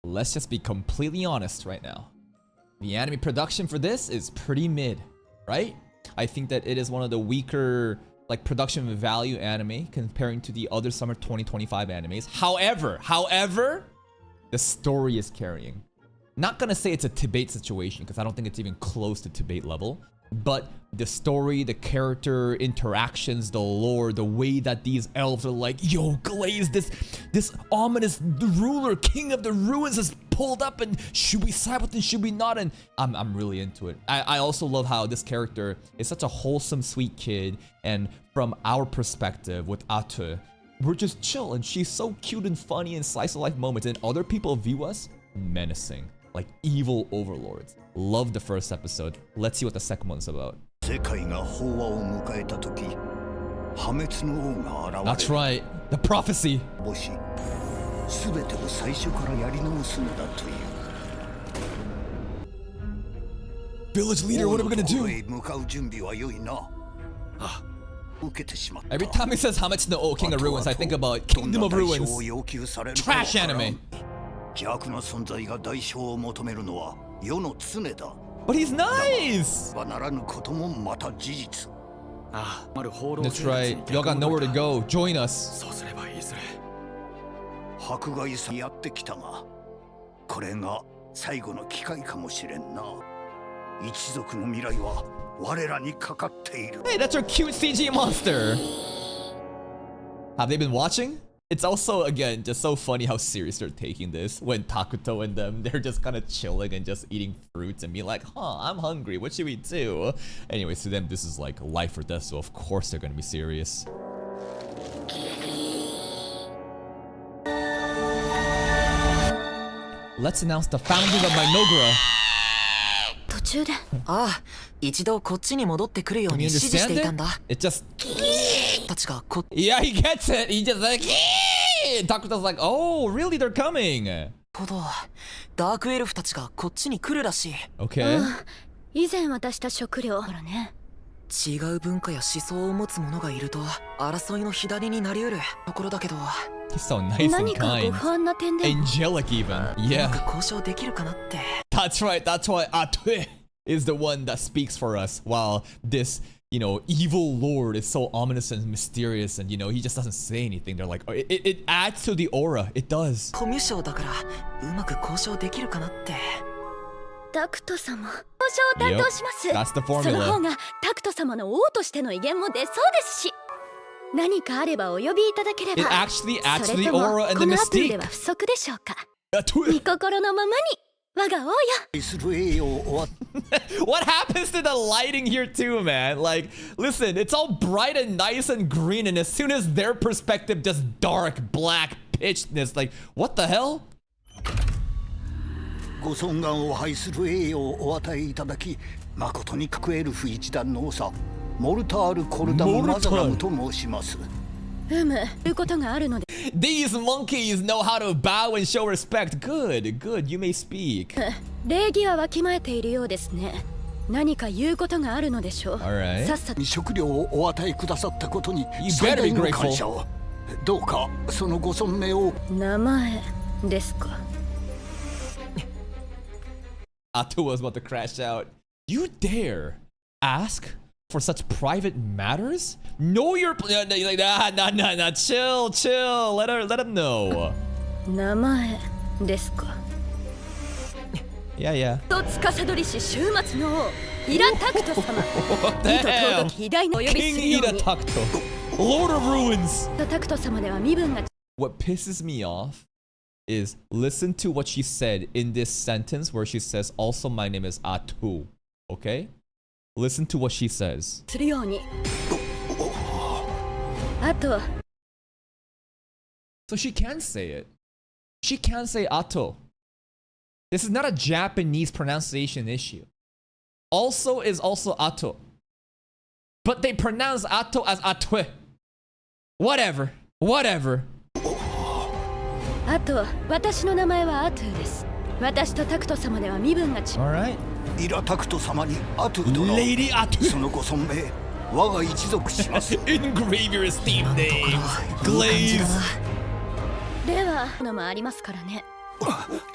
let's just be completely honest right now. The anime production for this is pretty mid, right? I think that it is one of the weaker like production value anime comparing to the other summer 2025 animes. However, the story is carrying. Not gonna say it's a Tibet situation because I don't think it's even close to Tibet level. But the story, the character interactions, the lore, the way that these elves are like, yo, Glaze, this ominous ruler, king of the ruins is pulled up, and should we side with him, should we not? And I'm really into it. I also love how this character is such a wholesome, sweet kid, and from our perspective with Ate, we're just chill, and she's so cute and funny and slice of life moments, and other people view us menacing, like evil overlords. Love the first episode. Let's see what the second one's about. That's right, the prophecy. Village leader, what are we gonna do? Every time he says Hametsu no O, King of Ruins, I think about Kingdom of Ruins. Trash anime. But he's nice! That's right, y'all got nowhere to go. Join us. Hey, that's our cute CG monster! Have they been watching? It's also, again, just so funny how serious they're taking this when Takuto and them, they're just kind of chilling and just eating fruits and being like, I'm hungry, what should we do? Anyways, to them, this is like life or death, so of course they're gonna be serious. Let's announce the founding of Mynoghra. Can you understand it? It just... Yeah, he gets it. He just like... Takuto's like, oh, really? They're coming. Okay. 以前渡した食料からね。違う文化や思想を持つ者がいると争いの火種になりうるところだけど。 He's so nice and kind. Angelic even. Yeah. That's right. That's why Ate is the one that speaks for us, while this, you know, evil lord is so ominous and mysterious, and you know, he just doesn't say anything. They're like, it adds to the aura. It does. タクト様、交渉を担当します。 That's the その formula. 方がタクト様の王としての威厳も出そうですし、何かあればお呼びいただければ。 It actually adds そ to れ the とも aura and こ the のアプリで mystique. は不足でしょうか。 Ate. 御心のままに我が王よ。 What happens to the lighting here too, man? Like, listen, it's all bright and nice and green, and as soon as their perspective, just dark, black, pitchedness. Like, what the hell? ご尊願を拝する栄誉をお与えいただき、誠に各エルフ一団の長、モルタール・コルダム・マザラムと申します。いうことがあるので。 These monkeys know how to bow and show respect. Good, good, you may speak. 礼儀はわきまえているようですね。何か言うことがあるのでしょう。さっさと食料をお与えくださったことに最大の感謝を。どうかそのご尊名を。名前ですか。 Ate was about to crash out. You dare ask for such private matters? Know your like nah. Chill. Let him know. 名前ですか。 Yeah. と司りし終末の王イラタクト様。義と尊き偉大なお呼びするよう King に。 Ida Takuto, Lord of Ruins. タクト様では身分が。 What pisses me off is listen to what she said in this sentence where she says, also my name is Atu. Okay? Listen to what she says. するように。あと。 So she can say it. She can say Ato. This is not a Japanese pronunciation issue. Also is also Ato. But they pronounce Ato as Atue. Whatever. あと、私の名前はアトゥです。私とタクト様では身分が違う。Alright. イラタクト様にアトゥ殿。Lady Atu. そのご尊名、我が一族します。Engrave your esteemed name. Glaze. では、のもありますからね。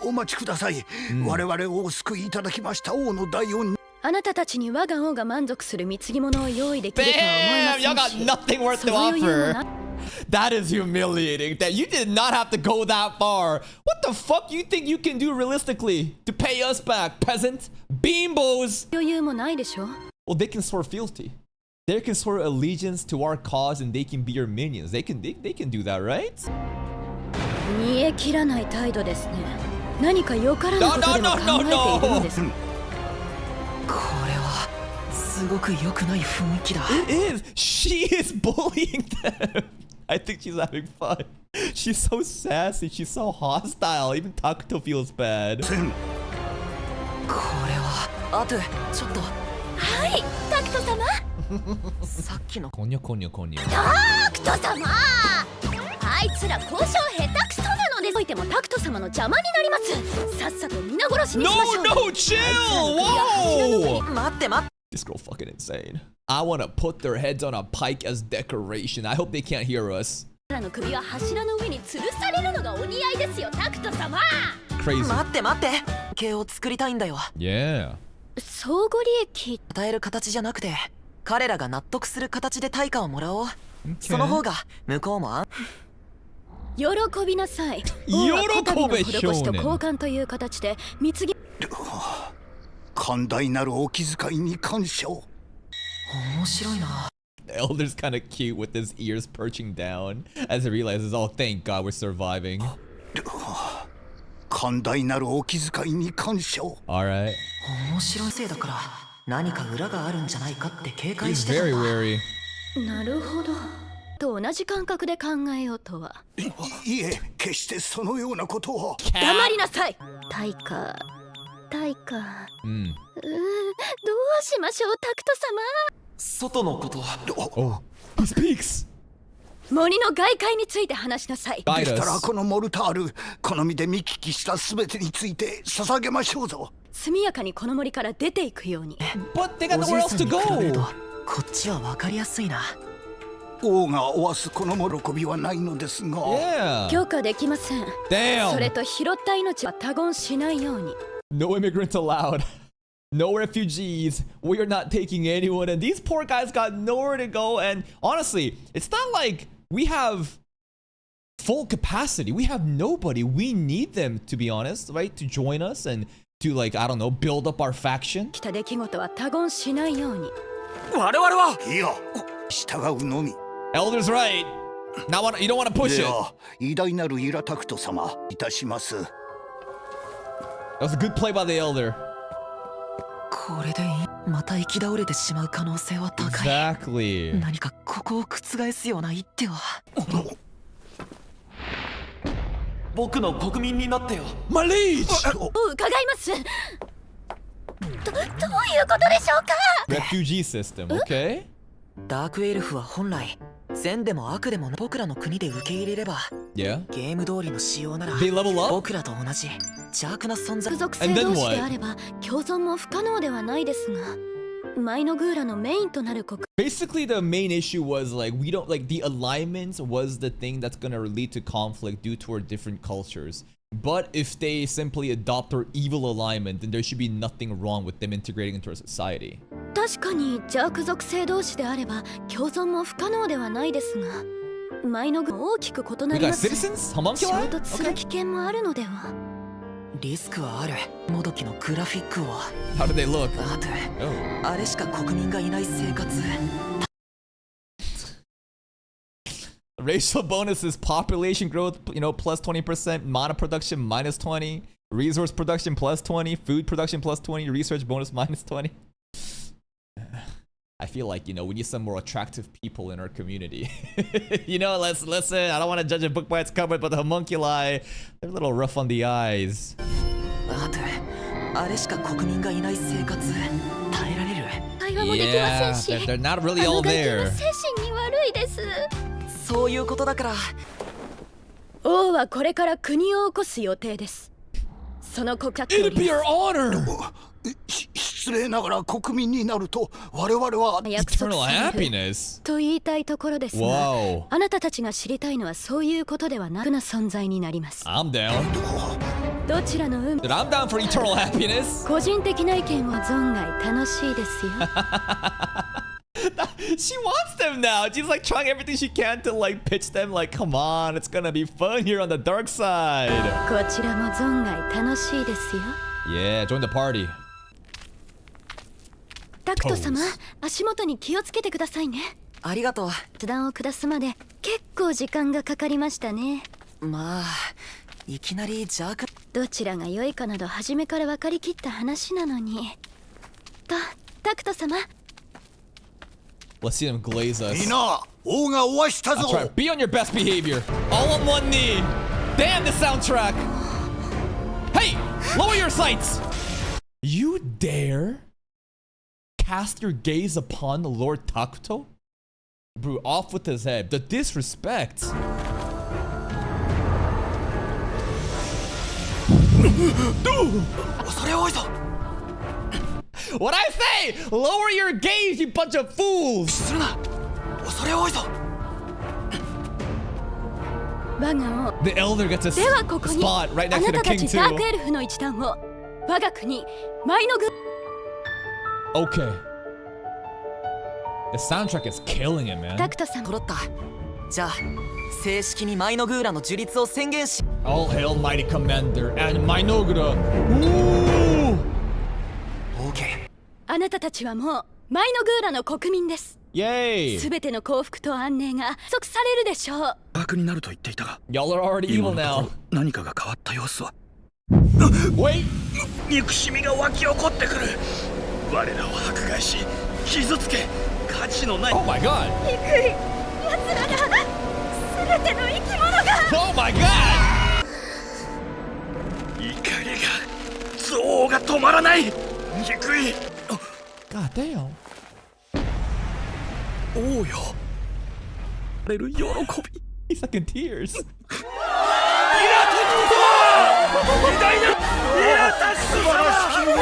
お待ちください、我々をお救いいただきました王の大恩。あなたたちに我が王が満足する貢ぎ物を用意できるとは思い Damn, ま y'all せ got んし nothing worth そ to の余裕も offer. な That is humiliating. That you did not have to go that far. What the fuck you think you can do realistically to pay us back, peasant? Beambos. 余裕もないでしょ。 Well, they can swear fealty. They can swear allegiance to our cause, and they can be your minions. They can do that, right? 煮え切らない態度ですね。何かよからぬことでも考えているのです。これはすごく良くない雰囲気だ。 It is. She is bullying them. I think she's having fun. She's so sassy. She's so hostile. Even Takuto feels bad. これはあとちょっとはい、タクト様。さっきの Konyo, konyo, konyo. タクト様。あいつら交渉下手くそなので、おいてもタクト様の邪魔になります。さっさと皆殺しにしましょう。 No, no, chill. Whoa. 待って待って。 This girl fucking insane. I want to put their heads on a pike as decoration. I hope they can't hear us. あの首は柱の上に吊るされるのがお似合いですよ、タクト様。 Crazy. 待って待って。毛を作りたいんだよ。 Yeah. 相互利益。与える形じゃなくて彼らが納得する形で対価をもらおう。その方が向こうも喜びなさい。喜べ王はこたびの施しと交換という形で貢ぎ。寛大なるお気遣いに感謝を。面白いな。 The elder's kind of cute with his ears perching down as he realizes, oh, thank God we're surviving. 寛大なるお気遣いに感謝を。 Alright. 面白いせいだから何か裏があるんじゃないかって警戒 He's してた very んだ。 wary. なるほど。と同じ感覚で考えようとは。いえ、決してそのようなことは。黙りなさい。対価。対価。Mm. どうしましょう、タクト外のことは Oh, he speaks. 様。森の外界について話しなさい。 Guide できたら us. このモルタール、好みで見聞きしたすべてについて捧げましょうぞ。速やかにこの森から出ていくように。 But they got おじ nowhere い else さん to に比べると go. こっちは分かりやすいな。王がおわすこの喜びはないのですが。Yeah. 許可できません。 Damn. それと拾った命は他言しないように。 No immigrants allowed. No refugees. We are not taking anyone. And these poor guys got nowhere to go. And honestly, it's not like we have full capacity. We have nobody. We need them, to be honest, right? To join us and to, like, I don't know, build up our faction. 来た出来事は他言しないように。我々は。いや、従うのみ。 Elder's right. You don't want to push で it. は、偉大なるイラタクト様、いたします。 That was a good play by the elder. これでまた行き倒れてしまう可能性は高い。 Exactly. 何かここを覆すような一手は。僕の国民になってよ。 My liege! 伺います。どういうことでしょうか。 Refugee system, okay? ダークエルフは本来善でも悪でも僕らの国で受け入れれば Yeah. ゲーム通りの仕様なら They level up? 僕らと同じ邪悪な存在。属属性同士であれば共存も不可能ではないですが、マイノグーラのメインとなる国。 Basically, the main issue was like we don't like the alignments was the thing that's gonna lead to conflict due to our different cultures. But if they simply adopt our evil alignment, then there should be nothing wrong with them integrating into our society. 確かに邪悪属性同士であれば共存も不可能ではないですが、マイノグーラ大きく異 We なり got ます。 citizens? 衝 Homunculi? 突する危険もあるのでは。リスクはある。もどきのグラフィックを。 How do they look? あと Oh. あれしか国民がいない生活。 Racial bonuses, population growth, you know, plus 20%, mana production minus 20, resource production plus 20, food production plus 20, research bonus minus 20. I feel like, you know, we need some more attractive people in our community. You know, listen, I don't want to judge a book by its cover, but the homunculi, they're a little rough on the eyes. あとあれしか国民がいない生活耐えられる。会話もできませ Yeah, んし、 they're not really あ all の外見は there. 精神に悪いです。そういうことだから。王はこれから国を起こす予定です。その告白 It'd be our honor! 失礼ながら国民になると我々は。約束 Eternal される happiness. と言いたいところですが、 Wow. あなたたちが知りたいのはそういうことではなくな存在になります。 I'm down. どちらの運 Dude, I'm down for eternal happiness. 個人的な意見を存外楽しいですよ She wants them now. She's like trying everything she can to like pitch them like, come on, it's gonna be fun here on the dark side. こちらも存外楽しいですよ Yeah, join the party. タクト様足元に気をつけてくださいねありがと決断を下すまで結構時間がかかりましたねう。まあいきなり邪悪。どちらが良いかなど初めから分かりきった話なのにタクト様 Let's see them glaze us. みんな王がお会いしたぞ That's right. Be on your best behavior. All on one knee. Damn the soundtrack. Hey, lower your sights. You dare cast your gaze upon the Lord Takuto? Bro, off with his head. The disrespect. What I say? Lower your gaze, you bunch of fools. するな。恐れ多いぞ。我が王 The elder gets a ではここに spot right あ next to な the たた king ちダーク too. エルフの一団を我が国マイノグ Okay. The soundtrack is killing it, man. タクト様揃った。じゃあ正式にマイノグーラの樹立を宣言し。 All hail mighty commander and Mynoghra. Ooh! OK。あなたたちはもうマイノグーラの国民です Yay! すべての幸福と安寧が約束されるでしょう悪になると言っていたが Y'all are already 今 evil のとこ now. ろ何かが変わった様子は Wait! 憎しみが湧き起こってくる我らを迫害し傷つけ価値のない Oh my god! 憎い奴らがすべての生き物が Oh my god! 怒りが憎悪が止まらない憎い God damn. 王よれる喜び He's like in tears. 偉大な素晴らしき我が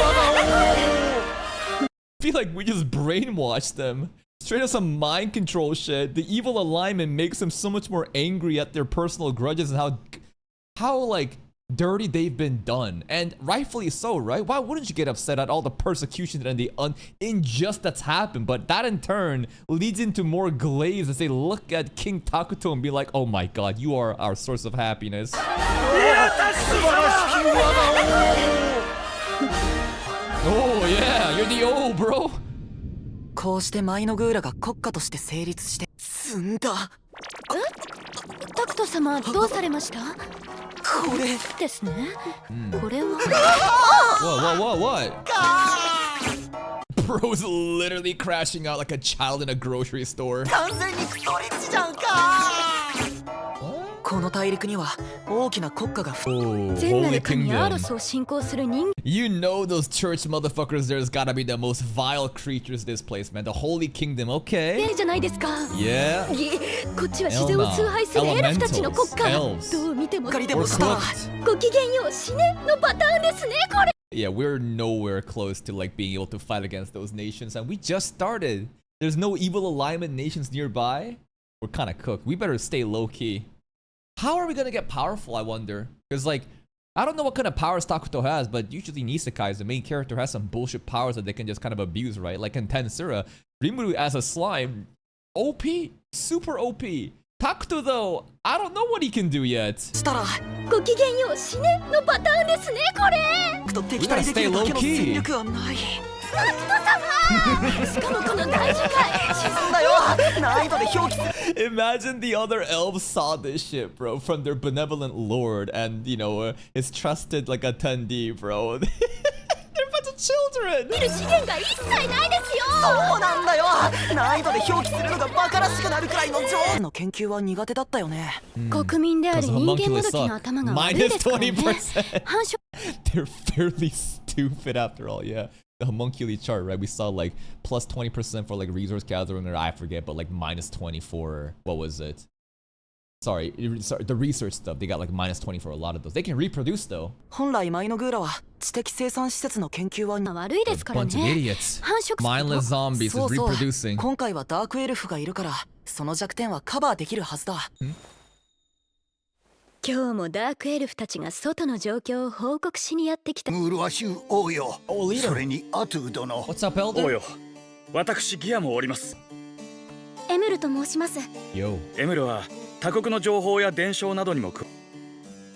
I feel like we just brainwashed them. Straight up some mind control shit. The evil alignment makes them so much more angry at their personal grudges and how like dirty they've been done, and rightfully so, right? Why wouldn't you get upset at all the persecution and the injustice that's happened? But that in turn leads into more glaze as they look at King Takuto and be like, oh my god, you are our source of happiness. 素晴らしき我が Oh yeah, you're the old bro. こうしてマイノグーラが国家として成立して済んだ。タクト様どうされましたこれですね、これは What? Bro's literally crashing out like a child in a grocery store. 完全にクソリッチじゃんか。この大陸には大きな国家が Oh, 全な holy る神ア kingdom. ロスを信仰する人 You know those church motherfuckers, there's gotta be the most vile creatures this place, man. The holy kingdom, okay? 間じゃないですか Yeah? こっちは自然を崇拝するエルフたちの国家 Elementals. どう見てもばかりで We're もした。 cooked. ごきげんよう死ねのパターンですねこれ Yeah, we're nowhere close to like being able to fight against those nations, and we just started. There's no evil alignment nations nearby. We're kind of cooked. We better stay low key. How are we gonna get powerful, I wonder? Because like, I don't know what kind of powers Takuto has, but usually in Isekai, the main character has some bullshit powers that they can just kind of abuse, right? Like in Tensura, Rimuru as a slime, OP, super OP. Takuto though, I don't know what he can do yet. したらごきげんよう死ねのパターンですねこれと敵対できるだけの戦力はない。タクト様しかもこの大事会沈んだよ。難易度で表記する。 Imagine the other elves saw this shit, bro, from their benevolent lord and, you know, his trusted, like, attendee, bro. They're a bunch of children! 見る資源が一切ないですよそうなんだよ。難易度で表記するのがバカらしくなるくらいの上の研究は苦手だったよね。国民である人間もどきの頭が悪いですからね -20%. 繁殖 They're fairly stupid after all, yeah. The homunculi chart, right? We saw like plus 20% for like resource gathering, or I forget, but like minus 20 for what was it? Sorry, the research stuff. They got like minus 20 for a lot of those. They can reproduce though. 本来マイノグーラは知的生産施設の研究は悪いですから Bunch of ね idiots. 繁殖 Mindless zombies そう is そう reproducing. 今回はダークエルフがいるからその弱点はカバーできるはずだ。今日もダークエルフたちが外の状況を報告しにやってきた。ムールワシュ王よ。 Oh, leader. それにアトゥー殿。 What's up, 王 Elder? よ、私ギアもおります。エムルと申します。 Yo. エムルは他国の情報や伝承などにも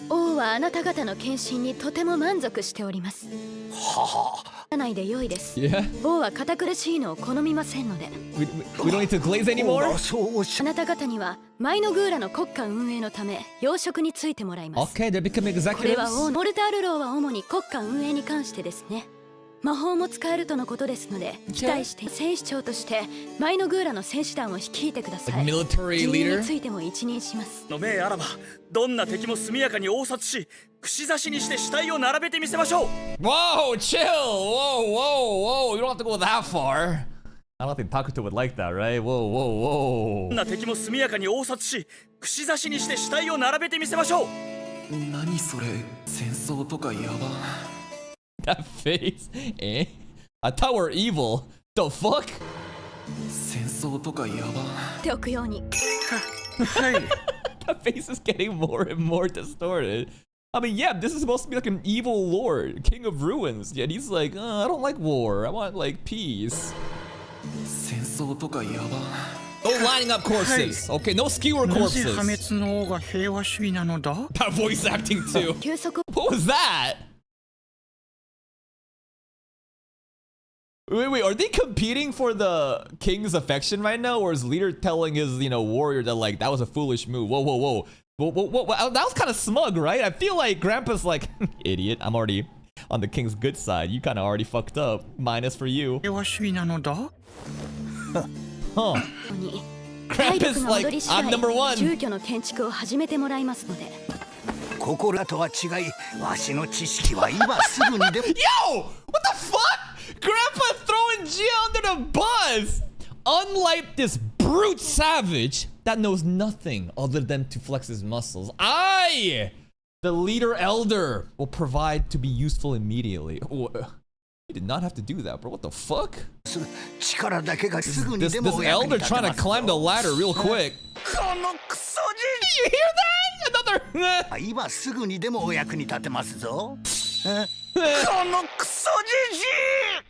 王はあなた方の献身にとても満足しております。はは。ないで良いです。 Yeah? 王は堅苦しいのを好みませんので。We don't need to glaze 王 anymore? がそうおっしゃ。あなた方にはマイノグーラの国家運営のため要職についてもらいます。 Okay, they're becoming これは executives. モルタールローは主に国家運営に関してですね。魔法も使えるとのことですので、期待して戦士長としてマイノグーラの戦士団を率いてくださ Like い。 military 人員 leader? についても一任します。の命あらば、どんな敵も速やかに応殺し、串刺しにして死体を並べてみせましょう。 Whoa, chill! Whoa, whoa, whoa! You don't have to go that far. I don't think Takuto would like that, right? Whoa, whoa, どん whoa. な敵も速やかに応殺し、串刺しにして死体を並べてみせましょう。何それ、戦争とかやば。 That face, eh? I thought we're evil. The fuck? 戦争とかやば。ておくように。はい。 That face is getting more and more distorted. I mean, yeah, this is supposed to be like an evil lord, king of ruins. Yet he's like, I don't like war. I want like peace. 戦争とかやば。 No lining up corpses. Okay, no skewer なぜ corpses. 破滅の王が平和主義なのだ？ That voice acting too. 休息 What was that? Wait, are they competing for the king's affection right now? Or is leader telling his, warrior that like, that was a foolish move? Whoa, whoa, whoa. Whoa, that was kind of smug, right? I feel like Grandpa's like, idiot, I'm already on the king's good side. You kind of already fucked up. Minus for you. 平和主義なのだ？ Huh. に体 Grandpa's 力が like, 戻り次 I'm number 第 one. 住居の建築を始めてもらいますので。心とは違い、わしの知識は今すぐにでも。 Yo! What the fuck? Grandpa throwing Gia under the bus! Unlike this brute savage that knows nothing other than to flex his muscles, I, the leader elder, will provide to be useful immediately. Oh, you did not have to do that, bro. What the fuck? 力だけがすぐに This でもお役に elder 立て trying ま to すぞ。 climb the ladder real quick. このクソ You hear that? Another. 今すぐにでもお役に立てますぞ。このクソじじい。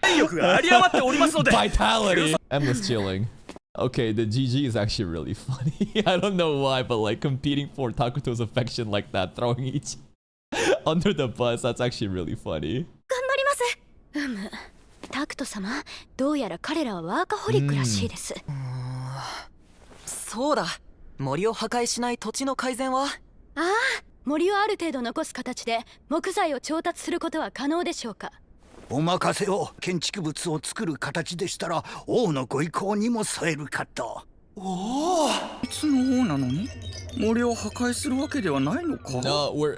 体力が有り余っておりますので。 Vitality. Endless chilling. Okay, the GG is actually really funny. I don't know why, but like competing for Takuto's affection like that, throwing each under the bus, that's actually really funny. 頑張ります。タクト様、どうやら彼らはワーカホリックらしいです。そうだ、森を破壊しない土地の改善は？ああ、森をある程度残す形で木材を調達することは可能でしょうか。お任せを。建築物を作る形でしたら王のご意向にも添えるかと。いつの王なのに森を破壊するわけではないのか？ No, we're.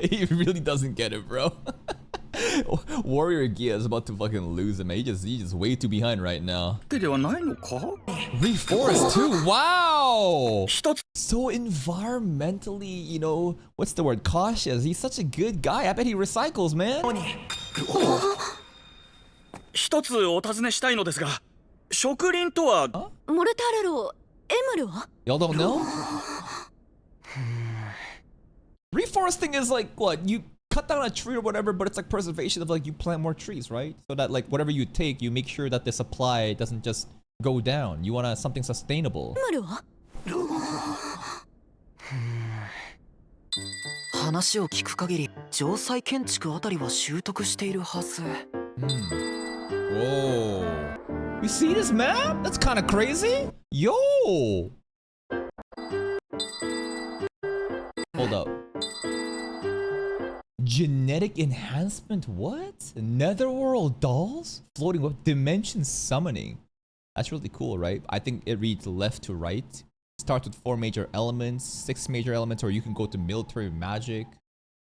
He really doesn't get it, bro. Warrior Gia is about to fucking lose him. He's just way too behind right now. わけではないのか？ Reforest too. Wow. 一つ So environmentally, what's the word? Cautious. He's such a good guy. I bet he recycles, man. 一つお尋ねしたいのですが、植林とはモルタールロー、エムルは？ Y'all don't know? Reforesting is like what? You cut down a tree or whatever, but it's like preservation of like you plant more trees, right? So that like whatever you take, you make sure that the supply doesn't just go down. You want something sustainable. エムルは？話を聞く限り、城塞建築あたりは習得しているはず。Whoa. You see this map? That's kind of crazy. Yo. Hold up. Genetic enhancement? What? Netherworld dolls? Floating with dimension summoning. That's really cool, right? I think it reads left to right. Starts with 4 major elements, 6 major elements, or you can go to military magic.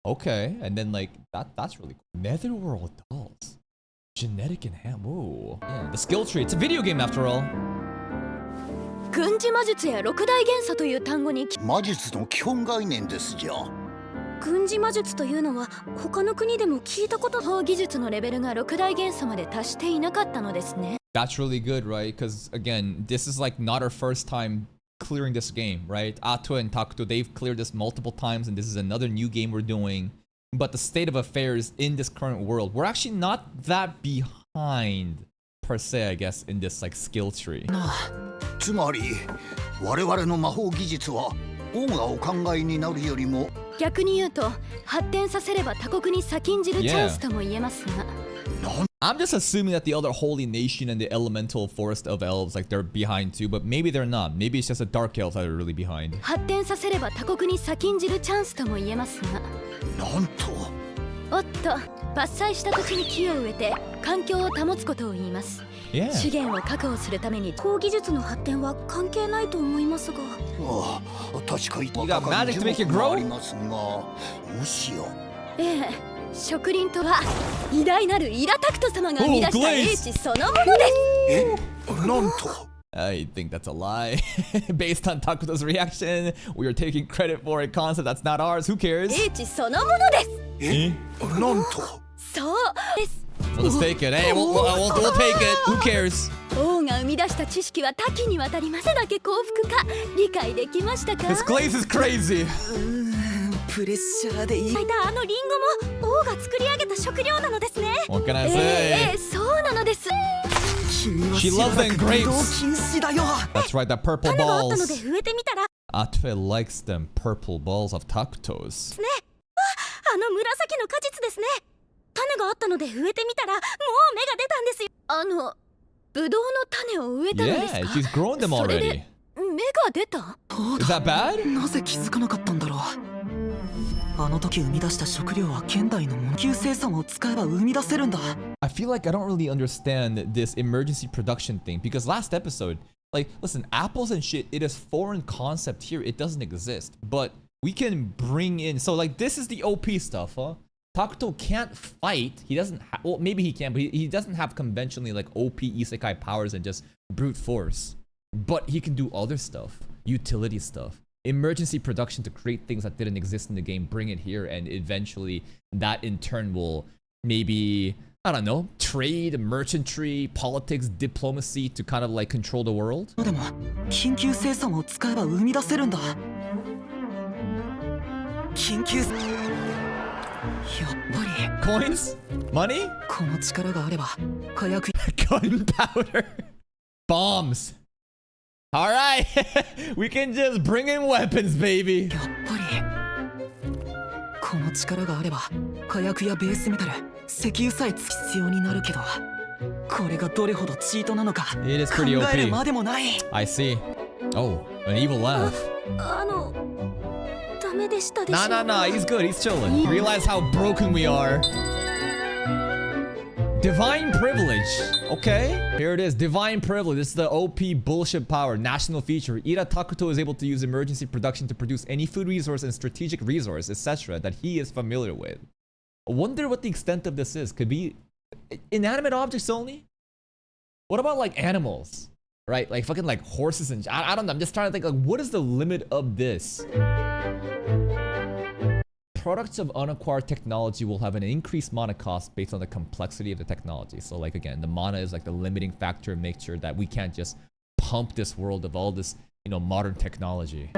Okay, and then like that's really cool. Netherworld dolls. Genetic enhancement. Whoa. Yeah, the skill tree. It's a video game after all. 軍事魔術や六大元素という単語に魔術の基本概念ですじゃ。軍事魔術というのは他の国でも聞いたこと法技術のレベルが六大元素まで達していなかったのですね。 That's really good, right? Because again, this is like not our first time clearing this game, right? Ato and Takuto, they've cleared this multiple times, and this is another new game we're doing. But the state of affairs in this current world, we're actually not that behind per se, I guess, in this like skill tree. つまり我々の魔法技術は王がお考えになるよりも逆に言うと発展させれば他国に先んじるチャンスとも言えますが I'm just assuming that the other holy nation and the elemental forest of elves, like they're behind too, but maybe they're not. Maybe it's just the dark elves that are really behind. 発展させれば他国に先んじるチャンスとも言えますがなんとおっと伐採した土地に木を植えて環境を保つことを言います Yeah. 資源を確保するために高技術の発展は関係ないと思いますがああ確かに You got magic to make it grow? ありますがもしやええ植林とは偉大なるイラタクト様が生み出した英知そのものですえなんと I think that's a lie. Based on Takuto's reaction, we are taking credit for a concept that's not ours. Who cares? 英知そのものですえなんとそうです We'll just take it. Hey, we'll take it. Who cares? 王が生み出した知識は多岐にわたりますだけ幸福か理解できましたか This glaze is crazy. プレッシャーでいいいたあのリンゴも王が作り上げた食料なのですね What can I say? そうなのです She loves them grapes. 禁止だよ That's right, the purple 種があったので balls. 植えてみたら Atfe likes them purple balls of Takuto's. あの紫の果実ですね種があったので植えてみたらもう芽が出たんですよブドウの種を植えたのですか Yeah, she's grown them それ already. で芽が出た Is that bad? なぜ気づかなかったんだろうあの時生み出した食料は現代の無給生産を使えば生み出せるんだ I feel like I don't really understand this emergency production thing because last episode, like, listen, apples and shit, it is foreign concept here. It doesn't exist, but we can bring in. So, like, this is the OP stuff, huh? Takuto can't fight. He doesn't. Well, maybe he can, but he doesn't have conventionally like OP isekai powers and just brute force. But he can do other stuff, utility stuff. Emergency production to create things that didn't exist in the game, bring it here, and eventually that in turn will maybe, I don't know, trade, merchantry, politics, diplomacy to kind of like control the world. でも緊急生産を使えば生み出せるんだ緊急やっぱり Coins? Money? この力があれば火薬 Gunpowder? Bombs? Alright, we can just bring in weapons, baby. やっぱりこの力があれば火薬やベースメタル石油さえ必要になるけどこれがどれほどチートなのか It is 考 pretty える OP. までもない I see. Oh, an evil laugh. ダメでしたでしょ Nah, nah, nah, he's good, he's chilling. Realize how broken we are. Divine privilege. Okay, here it is. Divine privilege. This is the OP bullshit power. National feature. Ira Takuto is able to use emergency production to produce any food resource and strategic resource, etc. that he is familiar with. I wonder what the extent of this is. Could be inanimate objects only? What about like animals? Right? Like fucking like horses and I don't know. I'm just trying to think like what is the limit of this? Products of unacquired technology will have an increased mana cost based on the complexity of the technology. So like again, the mana is like the limiting factor to make sure that we can't just pump this world of all this, you know, modern technology.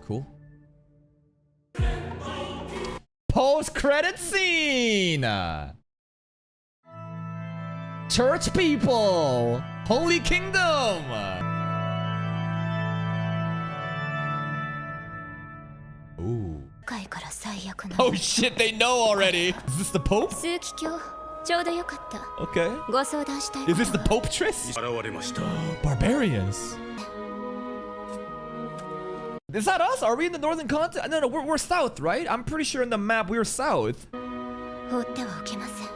Cool. Post-credit scene! Church people! Holy Kingdom! Ooh. 界から最悪な Oh shit, they know already! Is this the Pope? 枢機卿ちょうどよかった Okay. ご相談したいこ Is と this the Pope Tris? 現れました Barbarians. Is that us? Are we in the northern continent? No, we're south, right? I'm pretty sure in the map we're south. 放ってはおけません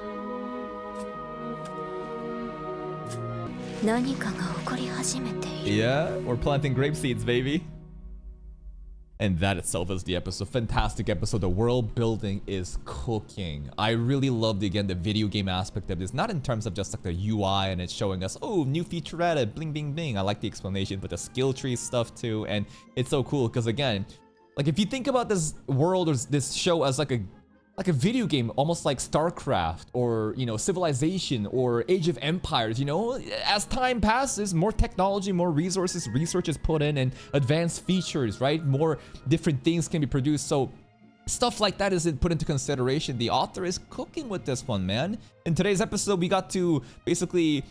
何かが起こり始めている Yeah, we're planting grape seeds, baby. And that itself is the episode. Fantastic episode. The world building is cooking. I really loved, again, the video game aspect of this. Not in terms of just like the UI and it's showing us, oh, new featurette, bling, bling, bling. I like the explanation, but the skill tree stuff too. And it's so cool because, again, like if you think about this world or this show as like like a video game, almost like StarCraft or, you know, Civilization or Age of Empires, you know? As time passes, more technology, more resources, research is put in, and advanced features, right? More different things can be produced. So stuff like that isn't put into consideration. The author is cooking with this one, man. In today's episode, we got to basically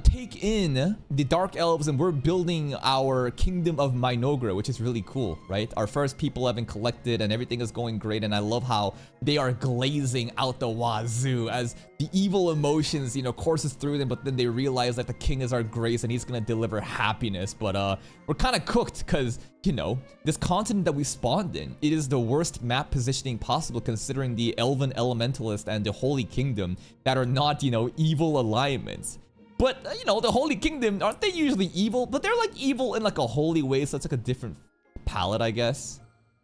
take in the Dark Elves, and we're building our kingdom of Mynoghra, which is really cool, right? Our first people have been collected and everything is going great, and I love how they are glazing out the wazoo as the evil emotions, you know, courses through them, but then they realize that the king is our grace and he's gonna deliver happiness. But we're kind of cooked because, you know, this continent that we spawned in, it is the worst map positioning possible considering the Elven Elementalist and the Holy Kingdom that are not, you know, evil alignments. But, you know, the Holy Kingdom, aren't they usually evil? But they're like evil in like a holy way, so it's like a different palette, I guess.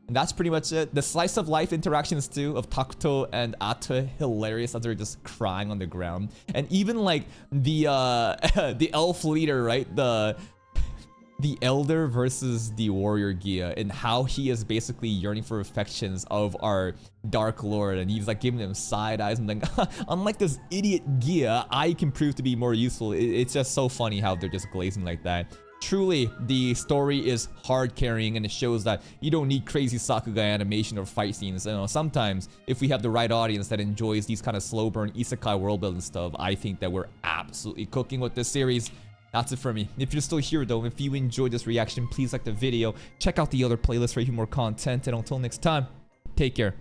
And that's pretty much it. The slice of life interactions too of Takuto and Ata, hilarious as they're just crying on the ground. And even like the the elf leader, right? The elder versus the warrior Gia, and how he is basically yearning for affections of our Dark Lord, and he's like giving them side eyes and like, unlike this idiot Gia, I can prove to be more useful. It's just so funny how they're just glazing like that. Truly, the story is hard carrying, and it shows that you don't need crazy Sakuga animation or fight scenes. You know, sometimes if we have the right audience that enjoys these kind of slow burn isekai world building stuff, I think that we're absolutely cooking with this series. That's it for me. If you're still here though, if you enjoyed this reaction, please like the video, check out the other playlist for even more content, and until next time, take care.